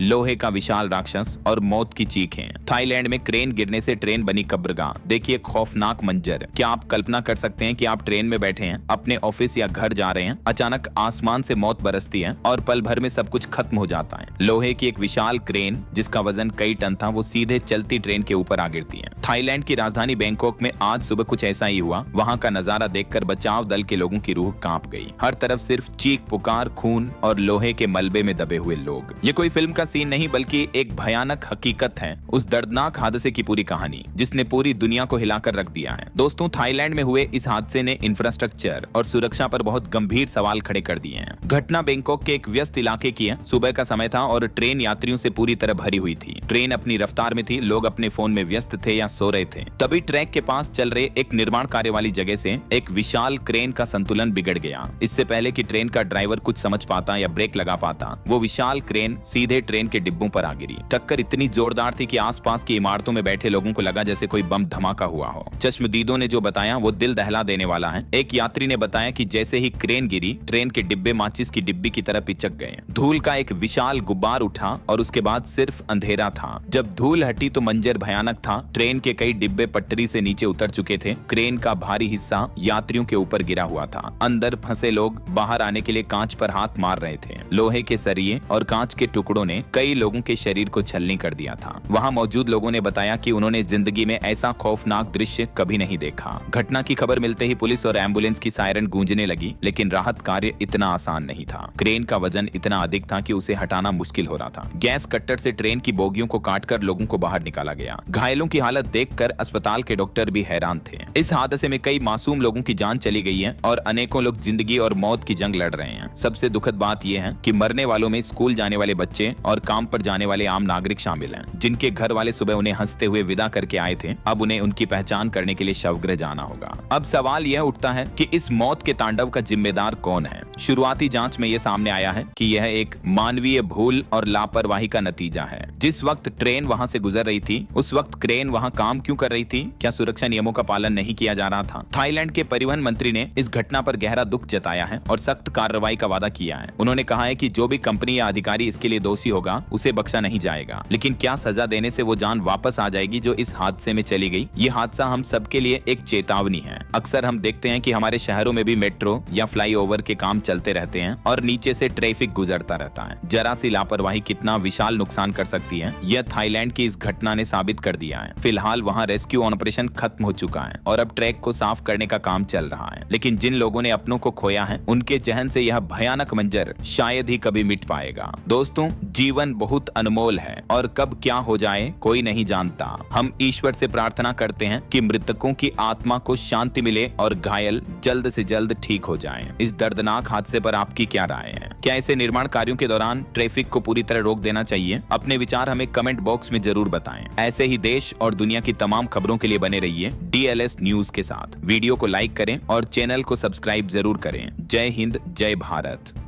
लोहे का विशाल राक्षस और मौत की चीखें। थाईलैंड में क्रेन गिरने से ट्रेन बनी कब्रगाह। देखिए खौफनाक मंजर। क्या आप कल्पना कर सकते हैं कि आप ट्रेन में बैठे हैं, अपने ऑफिस या घर जा रहे हैं, अचानक आसमान से मौत बरसती है और पल भर में सब कुछ खत्म हो जाता है। लोहे की एक विशाल क्रेन जिसका वजन कई टन था, वो सीधे चलती ट्रेन के ऊपर आ गिरती है। थाईलैंड की राजधानी बैंकॉक में आज सुबह कुछ ऐसा ही हुआ। वहां का नजारा देखकर बचाव दल के लोगों की रूह कांप गई। हर तरफ सिर्फ चीख पुकार, खून और लोहे के मलबे में दबे हुए लोग। ये कोई फिल्म का सीन नहीं बल्कि एक भयानक हकीकत है, उस दर्दनाक हादसे की पूरी कहानी जिसने पूरी दुनिया को हिलाकर रख दिया है। दोस्तों, थाईलैंड में हुए इस हादसे ने इंफ्रास्ट्रक्चर और सुरक्षा पर बहुत गंभीर सवाल खड़े कर दिए हैं। घटना बैंकॉक के एक व्यस्त इलाके की है। सुबह का समय था और ट्रेन यात्रियों से पूरी तरह भरी हुई थी। ट्रेन अपनी रफ्तार में थी, लोग अपने फोन में व्यस्त थे या सो रहे थे। तभी ट्रैक के पास चल रहे एक निर्माण कार्य वाली जगह से एक विशाल क्रेन का संतुलन बिगड़ गया। इससे पहले कि ट्रेन का ड्राइवर कुछ समझ पाता या ब्रेक लगा पाता, वो विशाल क्रेन सीधे ट्रेन के डिब्बों पर आ गिरी। टक्कर इतनी जोरदार थी कि आसपास की इमारतों में बैठे लोगों को लगा जैसे कोई बम धमाका हुआ हो। चश्मदीदों ने जो बताया वो दिल दहला देने वाला है। एक यात्री ने बताया कि जैसे ही क्रेन गिरी, ट्रेन के डिब्बे माचिस की डिब्बी की तरह पिचक गए। धूल का एक विशाल गुब्बार उठा और उसके बाद सिर्फ अंधेरा था। जब धूल हटी तो मंजर भयानक था। ट्रेन के कई डिब्बे पटरी से नीचे उतर चुके थे। क्रेन का भारी हिस्सा यात्रियों के ऊपर गिरा हुआ था। अंदर फंसे लोग बाहर आने के लिए कांच पर हाथ मार रहे थे। लोहे के सरिये और कांच के टुकड़ों ने कई लोगों के शरीर को छलनी कर दिया था। वहां मौजूद लोगों ने बताया कि उन्होंने जिंदगी में ऐसा खौफनाक दृश्य कभी नहीं देखा। घटना की खबर मिलते ही पुलिस और एम्बुलेंस की सायरन गूंजने लगी, लेकिन राहत कार्य इतना आसान नहीं था। क्रेन का वजन इतना अधिक था कि उसे हटाना मुश्किल हो रहा था। गैस कट्टर से ट्रेन की बोगियों को काटकर लोगों को बाहर निकाला गया। घायलों की हालत देखकर अस्पताल के डॉक्टर भी हैरान थे। इस हादसे में कई मासूम लोगों की जान चली गई है और अनेकों लोग जिंदगी और मौत की जंग लड़ रहे हैं। सबसे दुखद बात यह है कि मरने वालों में स्कूल जाने वाले बच्चे और काम पर जाने वाले आम नागरिक शामिल हैं, जिनके घर वाले सुबह उन्हें हंसते हुए विदा करके आए थे। अब उन्हें उनकी पहचान करने के लिए शवगृह जाना होगा। अब सवाल यह उठता है कि इस मौत के तांडव का जिम्मेदार कौन है। शुरुआती जांच में यह सामने आया है कि यह एक मानवीय भूल और लापरवाही का नतीजा है। जिस वक्त ट्रेन वहां से गुजर रही थी, उस वक्त क्रेन वहां काम क्यों कर रही थी? क्या सुरक्षा नियमों का पालन नहीं किया जा रहा था? थाईलैंड के परिवहन मंत्री ने इस घटना पर गहरा दुख जताया है और सख्त कार्रवाई का वादा किया है। उन्होंने कहा है कि जो भी कंपनी या अधिकारी इसके लिए दोषी होगा, उसे बख्शा नहीं जाएगा। लेकिन क्या सजा देने से वो जान वापस आ जाएगी जो इस हादसे में चली गई? ये हादसा हम सबके लिए एक चेतावनी है। अक्सर हम देखते हैं कि हमारे शहरों में भी मेट्रो या फ्लाईओवर के काम चलते रहते हैं और नीचे से ट्रैफिक गुजरता रहता है। जरा सी लापरवाही कितना विशाल नुकसान कर सकती है, यह थाईलैंड की इस घटना ने साबित कर दिया है। फिलहाल वहां रेस्क्यू ऑपरेशन खत्म हो चुका है और अब ट्रैक को साफ करने का काम चल रहा है। लेकिन जिन लोगों ने अपनों को खोया है, उनके जहन से यह भयानक मंजर शायद ही कभी मिट पाएगा। दोस्तों, जीवन बहुत अनमोल है और कब क्या हो जाए कोई नहीं जानता। हम ईश्वर से प्रार्थना करते हैं कि मृतकों की आत्मा को शांति मिले और घायल जल्द से जल्द ठीक हो जाएं। इस दर्दनाक हादसे पर आपकी क्या राय है? क्या ऐसे निर्माण कार्यों के दौरान ट्रैफिक को पूरी तरह रोक देना चाहिए? अपने विचार हमें कमेंट बॉक्स में जरूर बताएं। ऐसे ही देश और दुनिया की तमाम खबरों के लिए बने रहिए DLS न्यूज के साथ। वीडियो को लाइक करें और चैनल को सब्सक्राइब जरूर करें। जय हिंद, जय भारत।